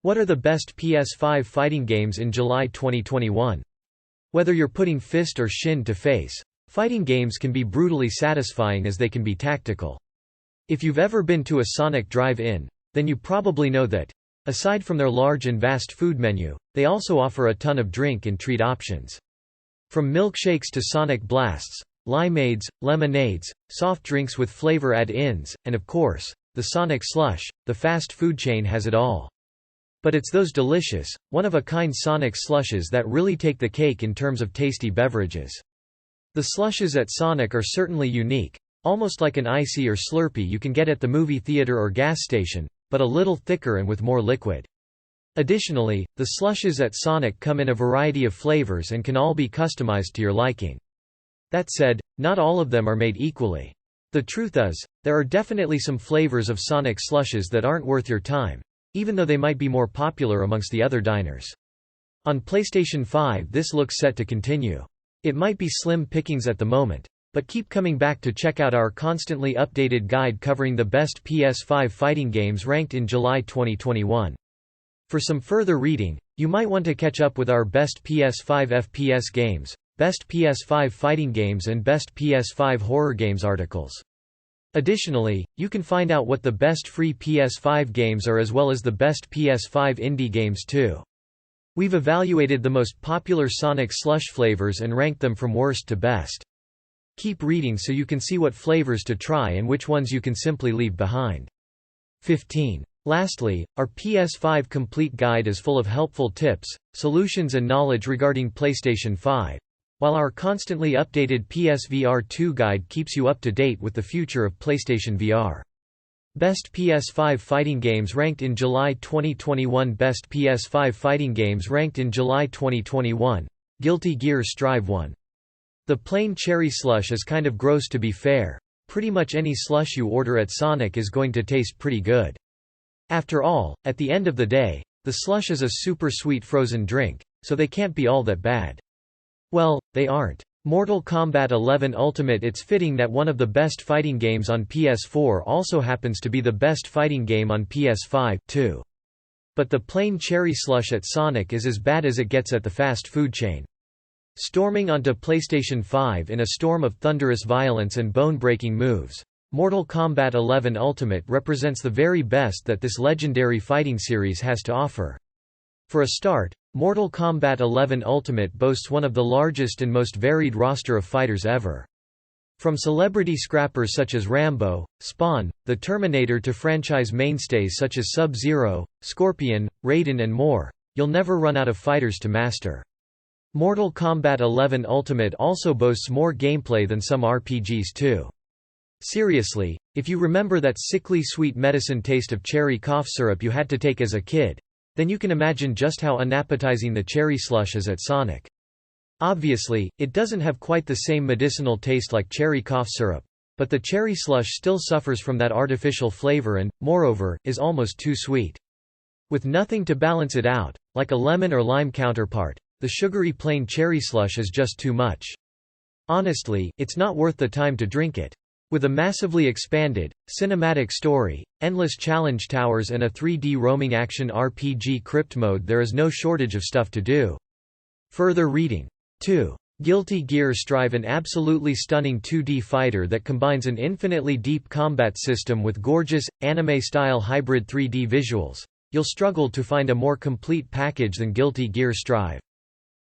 What are the best PS5 fighting games in July 2021? Whether you're putting fist or shin to face, fighting games can be brutally satisfying as they can be tactical. If you've ever been to a Sonic drive-in, then you probably know that, aside from their large and vast food menu, they also offer a ton of drink and treat options. From milkshakes to Sonic Blasts, Limeades, Lemonades, soft drinks with flavor add-ins, and of course, the Sonic Slush, the fast food chain has it all. But it's those delicious, one-of-a-kind Sonic Slushes that really take the cake in terms of tasty beverages. The slushes at Sonic are certainly unique, almost like an icy or Slurpee you can get at the movie theater or gas station, but a little thicker and with more liquid. Additionally, the slushes at Sonic come in a variety of flavors and can all be customized to your liking. That said, not all of them are made equally. The truth is, there are definitely some flavors of Sonic Slushes that aren't worth your time, even though they might be more popular amongst the other diners. On PlayStation 5 this looks set to continue. It might be slim pickings at the moment, but keep coming back to check out our constantly updated guide covering the best PS5 fighting games ranked in July 2021. For some further reading, you might want to catch up with our best PS5 FPS games, best PS5 fighting games and best PS5 horror games articles. Additionally, you can find out what the best free PS5 games are as well as the best PS5 indie games too. We've evaluated the most popular Sonic Slush flavors and ranked them from worst to best. Keep reading so you can see what flavors to try and which ones you can simply leave behind. 15. Lastly, our PS5 Complete Guide is full of helpful tips, solutions and knowledge regarding PlayStation 5. While our constantly updated PSVR 2 guide keeps you up to date with the future of PlayStation VR. Best PS5 fighting games ranked in July 2021. Best PS5 fighting games ranked in July 2021. Guilty Gear Strive 1. The plain cherry slush is kind of gross to be fair. Pretty much any slush you order at Sonic is going to taste pretty good. After all, at the end of the day, the slush is a super sweet frozen drink, so they can't be all that bad. Well, they aren't. Mortal Kombat 11 Ultimate. It's fitting that one of the best fighting games on PS4 also happens to be the best fighting game on PS5, too. But the plain cherry slush at Sonic is as bad as it gets at the fast food chain. Storming onto PlayStation 5 in a storm of thunderous violence and bone-breaking moves, Mortal Kombat 11 Ultimate represents the very best that this legendary fighting series has to offer. For a start, Mortal Kombat 11 Ultimate boasts one of the largest and most varied roster of fighters ever. From celebrity scrappers such as Rambo, Spawn, The Terminator to franchise mainstays such as Sub-Zero, Scorpion, Raiden and more, you'll never run out of fighters to master. Mortal Kombat 11 Ultimate also boasts more gameplay than some RPGs too. Seriously, if you remember that sickly sweet medicine taste of cherry cough syrup you had to take as a kid, then you can imagine just how unappetizing the cherry slush is at Sonic. Obviously, it doesn't have quite the same medicinal taste like cherry cough syrup, but the cherry slush still suffers from that artificial flavor and, moreover, is almost too sweet. With nothing to balance it out, like a lemon or lime counterpart, the sugary plain cherry slush is just too much. Honestly, it's not worth the time to drink it. With a massively expanded, cinematic story, endless challenge towers and a 3D roaming action RPG KRYPT mode, there is no shortage of stuff to do. Further reading. 2. Guilty Gear Strive. An absolutely stunning 2D fighter that combines an infinitely deep combat system with gorgeous, anime-style hybrid 3D visuals. You'll struggle to find a more complete package than Guilty Gear Strive.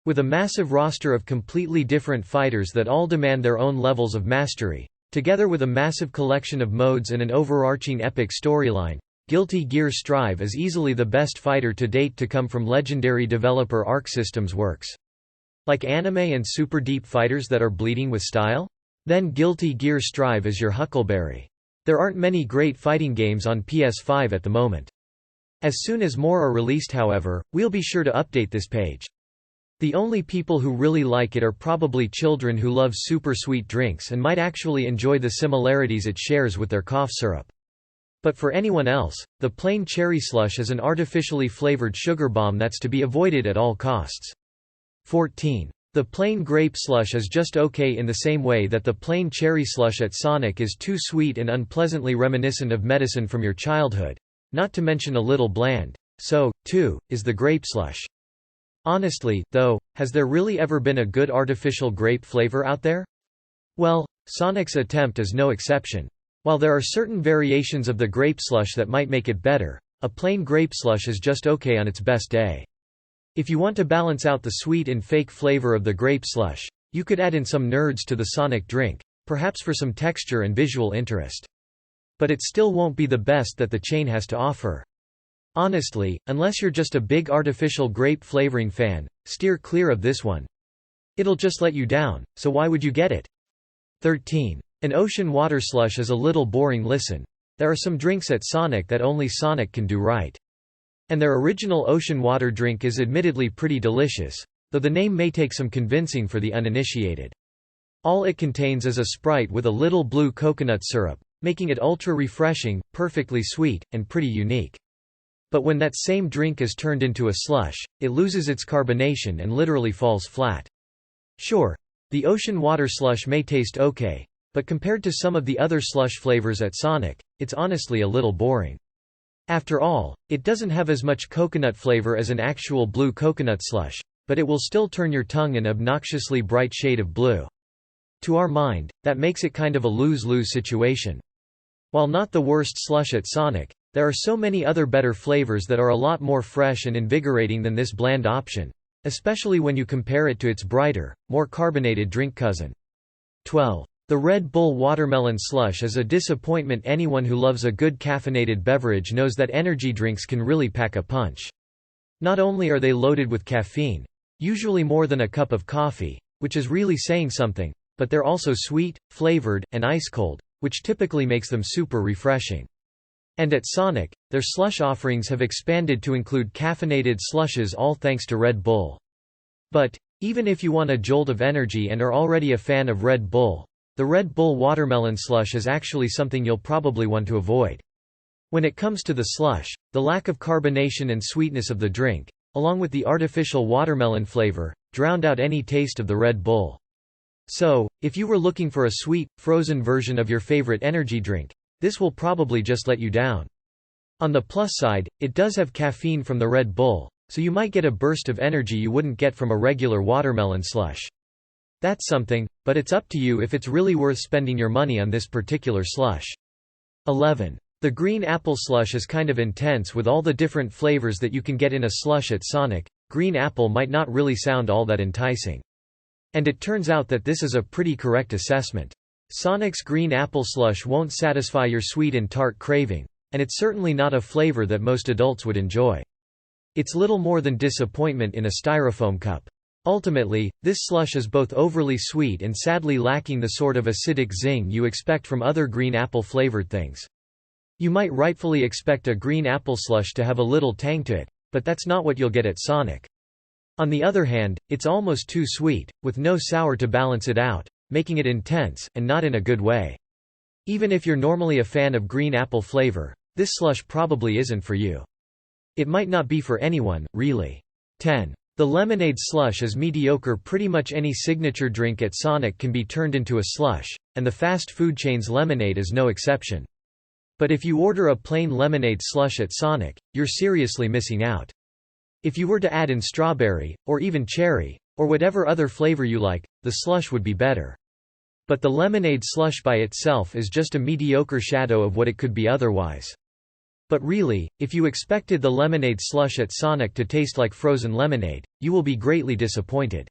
With a massive roster of completely different fighters that all demand their own levels of mastery, together with a massive collection of modes and an overarching epic storyline, Guilty Gear Strive is easily the best fighter to date to come from legendary developer Arc Systems Works. Like anime and super deep fighters that are bleeding with style? Then Guilty Gear Strive is your huckleberry. There aren't many great fighting games on PS5 at the moment. As soon as more are released, however, we'll be sure to update this page. The only people who really like it are probably children who love super sweet drinks and might actually enjoy the similarities it shares with their cough syrup. But for anyone else, the plain cherry slush is an artificially flavored sugar bomb that's to be avoided at all costs. 14. The plain grape slush is just okay in the same way that the plain cherry slush at Sonic is too sweet and unpleasantly reminiscent of medicine from your childhood, not to mention a little bland. So, too, is the grape slush. Honestly, though, has there really ever been a good artificial grape flavor out there? Well, Sonic's attempt is no exception. While there are certain variations of the grape slush that might make it better, a plain grape slush is just okay on its best day. If you want to balance out the sweet and fake flavor of the grape slush, you could add in some nerds to the Sonic drink, perhaps for some texture and visual interest. But it still won't be the best that the chain has to offer. Honestly, unless you're just a big artificial grape flavoring fan, steer clear of this one. It'll just let you down, so why would you get it? 13. An ocean water slush is a little boring listen. There are some drinks at Sonic that only Sonic can do right. And their original ocean water drink is admittedly pretty delicious, though the name may take some convincing for the uninitiated. All it contains is a Sprite with a little blue coconut syrup, making it ultra refreshing, perfectly sweet, and pretty unique. But when that same drink is turned into a slush, it loses its carbonation and literally falls flat. Sure, the ocean water slush may taste okay, but compared to some of the other slush flavors at Sonic, it's honestly a little boring. After all, it doesn't have as much coconut flavor as an actual blue coconut slush, but it will still turn your tongue an obnoxiously bright shade of blue. To our mind, that makes it kind of a lose-lose situation. While not the worst slush at Sonic, there are so many other better flavors that are a lot more fresh and invigorating than this bland option, especially when you compare it to its brighter, more carbonated drink cousin. 12. The Red Bull Watermelon Slush is a disappointment. Anyone who loves a good caffeinated beverage knows that energy drinks can really pack a punch. Not only are they loaded with caffeine, usually more than a cup of coffee, which is really saying something, but they're also sweet, flavored, and ice-cold, which typically makes them super refreshing. And at Sonic, their slush offerings have expanded to include caffeinated slushes, all thanks to Red Bull. But, even if you want a jolt of energy and are already a fan of Red Bull, the Red Bull Watermelon Slush is actually something you'll probably want to avoid. When it comes to the slush, the lack of carbonation and sweetness of the drink, along with the artificial watermelon flavor, drowned out any taste of the Red Bull. So, if you were looking for a sweet, frozen version of your favorite energy drink, this will probably just let you down. On the plus side, it does have caffeine from the Red Bull, so you might get a burst of energy you wouldn't get from a regular watermelon slush. That's something, but it's up to you if it's really worth spending your money on this particular slush. 11. The green apple slush is kind of intense. With all the different flavors that you can get in a slush at Sonic, green apple might not really sound all that enticing. And it turns out that this is a pretty correct assessment. Sonic's green apple slush won't satisfy your sweet and tart craving, and it's certainly not a flavor that most adults would enjoy. It's little more than disappointment in a styrofoam cup. Ultimately, this slush is both overly sweet and sadly lacking the sort of acidic zing you expect from other green apple flavored things. You might rightfully expect a green apple slush to have a little tang to it, but that's not what you'll get at Sonic. On the other hand, it's almost too sweet, with no sour to balance it out, making it intense, and not in a good way. Even if you're normally a fan of green apple flavor, this slush probably isn't for you. It might not be for anyone, really. 10. The Lemonade Slush is mediocre. Pretty much any signature drink at Sonic can be turned into a slush, and the fast food chain's Lemonade is no exception. But if you order a plain lemonade slush at Sonic, you're seriously missing out. If you were to add in strawberry, or even cherry, or whatever other flavor you like, the slush would be better. But the Lemonade Slush by itself is just a mediocre shadow of what it could be otherwise. But really, if you expected the Lemonade Slush at Sonic to taste like frozen lemonade, you will be greatly disappointed.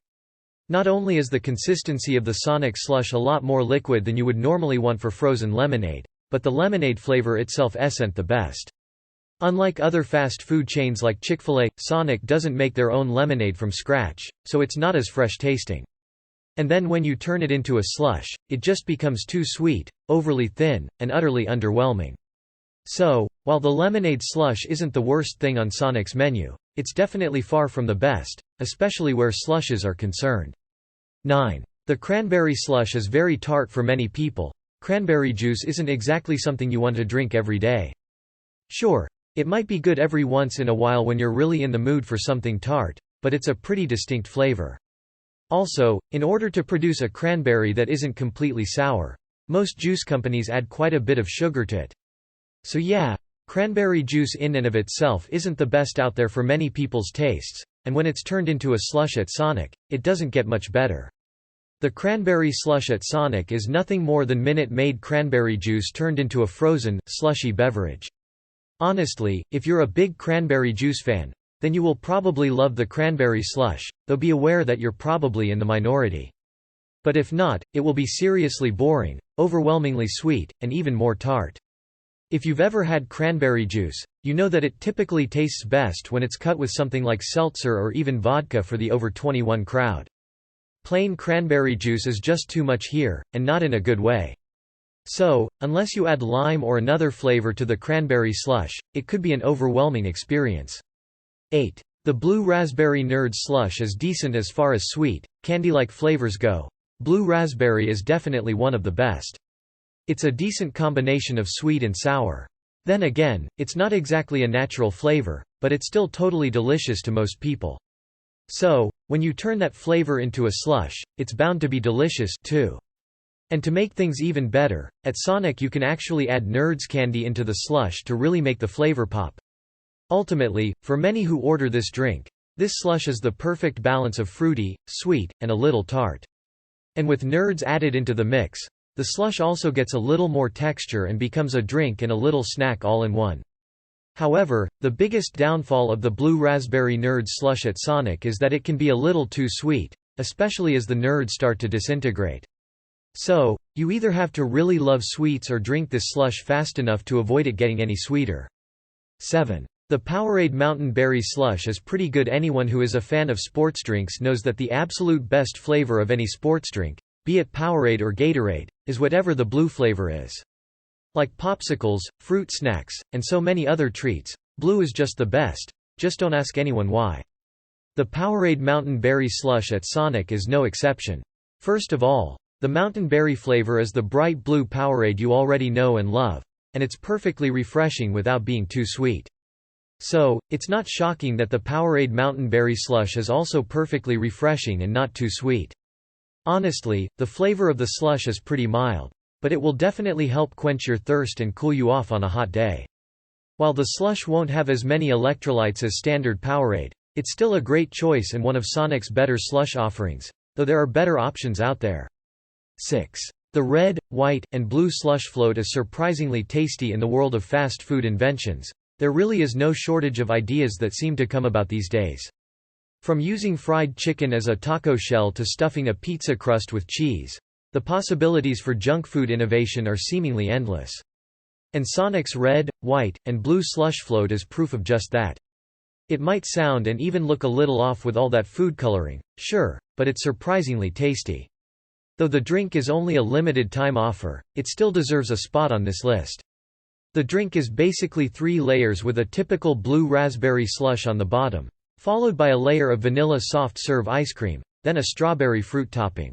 Not only is the consistency of the Sonic slush a lot more liquid than you would normally want for frozen lemonade, but the lemonade flavor itself isn't the best. Unlike other fast food chains like Chick-fil-A, Sonic doesn't make their own lemonade from scratch, so it's not as fresh tasting. And then when you turn it into a slush, it just becomes too sweet, overly thin, and utterly underwhelming. So, while the Lemonade Slush isn't the worst thing on Sonic's menu, it's definitely far from the best, especially where slushes are concerned. 9. The Cranberry Slush is very tart for many people. Cranberry juice isn't exactly something you want to drink every day. Sure, it might be good every once in a while when you're really in the mood for something tart, but it's a pretty distinct flavor. Also, in order to produce a cranberry that isn't completely sour, most juice companies add quite a bit of sugar to it. So yeah, Cranberry juice in and of itself isn't the best out there for many people's tastes, and when it's turned into a slush at Sonic, it doesn't get much better. The Cranberry Slush at Sonic is nothing more than Minute Maid cranberry juice turned into a frozen, slushy beverage. Honestly, if you're a big cranberry juice fan, then you will probably love the Cranberry Slush, though be aware that you're probably in the minority. But if not, it will be seriously boring, overwhelmingly sweet, and even more tart. If you've ever had cranberry juice, you know that it typically tastes best when it's cut with something like seltzer or even vodka for the over 21 crowd. Plain cranberry juice is just too much here, and not in a good way. So, unless you add lime or another flavor to the cranberry slush, it could be an overwhelming experience. 8. The Blue Raspberry Nerd Slush is decent as far as sweet, candy-like flavors go. Blue raspberry is definitely one of the best. It's a decent combination of sweet and sour. Then again, it's not exactly a natural flavor, but it's still totally delicious to most people. So, when you turn that flavor into a slush, it's bound to be delicious, too. And to make things even better, at Sonic you can actually add Nerds candy into the slush to really make the flavor pop. Ultimately, for many who order this drink, this slush is the perfect balance of fruity, sweet, and a little tart. And with Nerds added into the mix, the slush also gets a little more texture and becomes a drink and a little snack all in one. However, the biggest downfall of the Blue Raspberry Nerd Slush at Sonic is that it can be a little too sweet, especially as the Nerds start to disintegrate. So, you either have to really love sweets or drink this slush fast enough to avoid it getting any sweeter. 7. The Powerade Mountain Berry Slush is pretty good. Anyone who is a fan of sports drinks knows that the absolute best flavor of any sports drink, be it Powerade or Gatorade, is whatever the blue flavor is. Like popsicles, fruit snacks, and so many other treats, blue is just the best, just don't ask anyone why. The Powerade Mountain Berry Slush at Sonic is no exception. First of all, the mountain berry flavor is the bright blue Powerade you already know and love, and it's perfectly refreshing without being too sweet. So, it's not shocking that the Powerade Mountain Berry Slush is also perfectly refreshing and not too sweet. Honestly, the flavor of the slush is pretty mild, but it will definitely help quench your thirst and cool you off on a hot day. While the slush won't have as many electrolytes as standard Powerade, it's still a great choice and one of Sonic's better slush offerings, though there are better options out there. 6. The red, white, and blue slush float is surprisingly tasty. In the world of fast food inventions, there really is no shortage of ideas that seem to come about these days. From using fried chicken as a taco shell to stuffing a pizza crust with cheese, the possibilities for junk food innovation are seemingly endless. And Sonic's red, white, and blue slush float is proof of just that. It might sound and even look a little off with all that food coloring, sure, but it's surprisingly tasty. Though the drink is only a limited time offer, it still deserves a spot on this list. The drink is basically 3 layers with a typical blue raspberry slush on the bottom, followed by a layer of vanilla soft serve ice cream, then a strawberry fruit topping.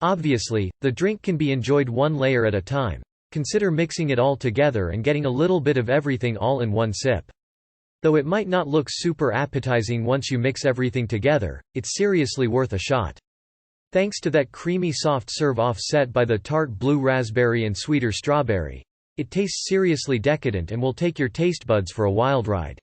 Obviously, the drink can be enjoyed one layer at a time. Consider mixing it all together and getting a little bit of everything all in one sip. Though it might not look super appetizing once you mix everything together, it's seriously worth a shot. Thanks to that creamy soft serve offset by the tart blue raspberry and sweeter strawberry, it tastes seriously decadent and will take your taste buds for a wild ride.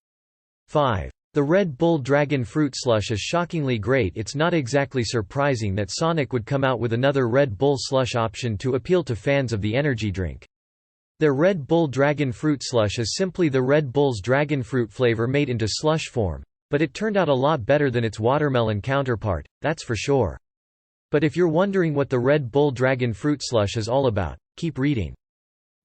5. The Red Bull Dragon Fruit Slush is shockingly great. It's not exactly surprising that Sonic would come out with another Red Bull Slush option to appeal to fans of the energy drink. Their Red Bull Dragon Fruit Slush is simply the Red Bull's dragon fruit flavor made into slush form, but it turned out a lot better than its watermelon counterpart, that's for sure. But if you're wondering what the Red Bull Dragon Fruit Slush is all about, keep reading.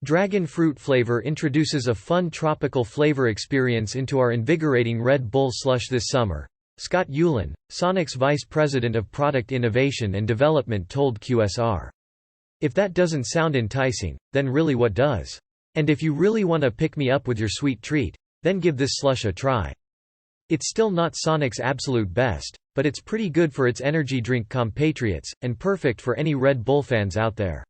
Dragon fruit flavor introduces a fun tropical flavor experience into our invigorating Red Bull Slush this summer, Scott Ulan, Sonic's Vice President of Product Innovation and Development told QSR. If that doesn't sound enticing, then really what does? And if you really want to pick me up with your sweet treat, then give this slush a try. It's still not Sonic's absolute best, but it's pretty good for its energy drink compatriots, and perfect for any Red Bull fans out there.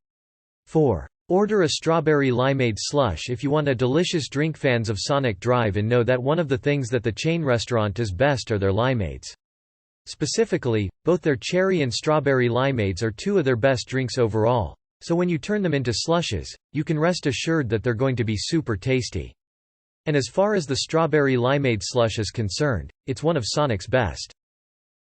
4. Order a Strawberry Limeade Slush if you want a delicious drink. Fans of Sonic Drive-In know that one of the things that the chain restaurant does best are their limeades. Specifically, both their cherry and strawberry limeades are 2 of their best drinks overall, so when you turn them into slushes, you can rest assured that they're going to be super tasty. And as far as the strawberry limeade slush is concerned, it's one of Sonic's best.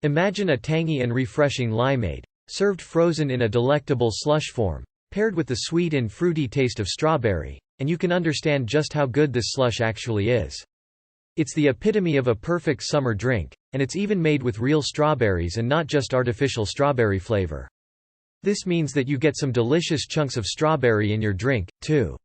Imagine a tangy and refreshing limeade, served frozen in a delectable slush form, paired with the sweet and fruity taste of strawberry, and you can understand just how good this slush actually is. It's the epitome of a perfect summer drink, and it's even made with real strawberries and not just artificial strawberry flavor. This means that you get some delicious chunks of strawberry in your drink, too.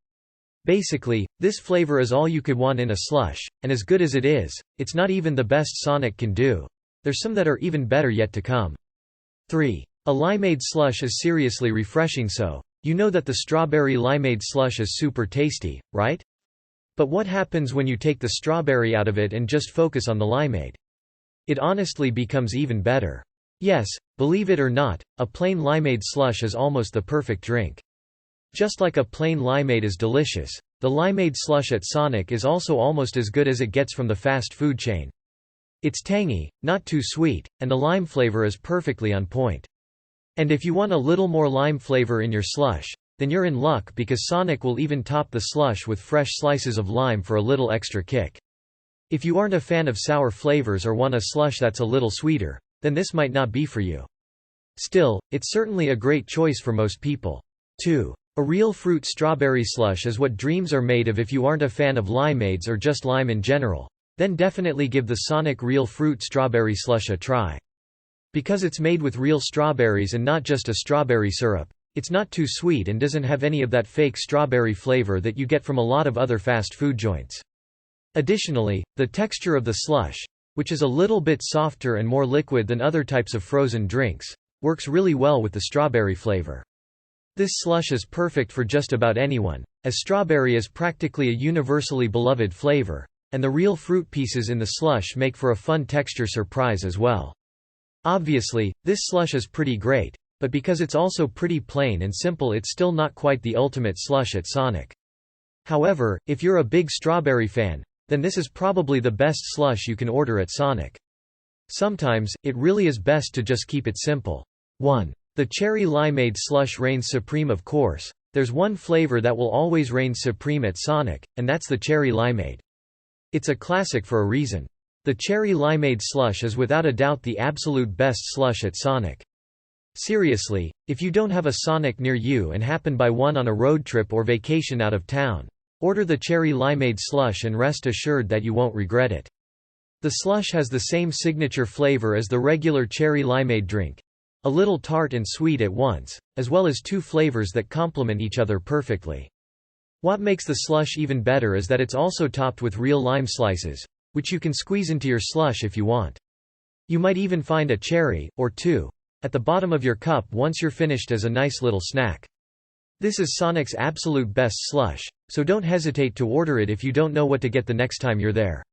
Basically, this flavor is all you could want in a slush, and as good as it is, it's not even the best Sonic can do. There's some that are even better yet to come. 3. A limeade slush is seriously refreshing, so you know that the strawberry limeade slush is super tasty, right? But what happens when you take the strawberry out of it and just focus on the limeade? It honestly becomes even better. Yes, believe it or not, a plain limeade slush is almost the perfect drink. Just like a plain limeade is delicious, the limeade slush at Sonic is also almost as good as it gets from the fast food chain. It's tangy, not too sweet, and the lime flavor is perfectly on point. And if you want a little more lime flavor in your slush, then you're in luck because Sonic will even top the slush with fresh slices of lime for a little extra kick. If you aren't a fan of sour flavors or want a slush that's a little sweeter, then this might not be for you. Still, it's certainly a great choice for most people. 2. A real fruit strawberry slush is what dreams are made of. If you aren't a fan of limeades or just lime in general, then definitely give the Sonic Real Fruit Strawberry Slush a try. Because it's made with real strawberries and not just a strawberry syrup, it's not too sweet and doesn't have any of that fake strawberry flavor that you get from a lot of other fast food joints. Additionally, the texture of the slush, which is a little bit softer and more liquid than other types of frozen drinks, works really well with the strawberry flavor. This slush is perfect for just about anyone, as strawberry is practically a universally beloved flavor, and the real fruit pieces in the slush make for a fun texture surprise as well. Obviously, this slush is pretty great, but because it's also pretty plain and simple, it's still not quite the ultimate slush at Sonic. However, if you're a big strawberry fan, then this is probably the best slush you can order at Sonic. Sometimes, it really is best to just keep it simple. 1. The cherry limeade slush reigns supreme. Of course, there's one flavor that will always reign supreme at Sonic, and that's the cherry limeade. It's a classic for a reason. The cherry limeade slush is without a doubt the absolute best slush at Sonic. Seriously, if you don't have a Sonic near you and happen by one on a road trip or vacation out of town, order the cherry limeade slush and rest assured that you won't regret it. The slush has the same signature flavor as the regular cherry limeade drink, a little tart and sweet at once, as well as two flavors that complement each other perfectly. What makes the slush even better is that it's also topped with real lime slices, which you can squeeze into your slush if you want. You might even find a cherry, or two, at the bottom of your cup once you're finished as a nice little snack. This is Sonic's absolute best slush, so don't hesitate to order it if you don't know what to get the next time you're there.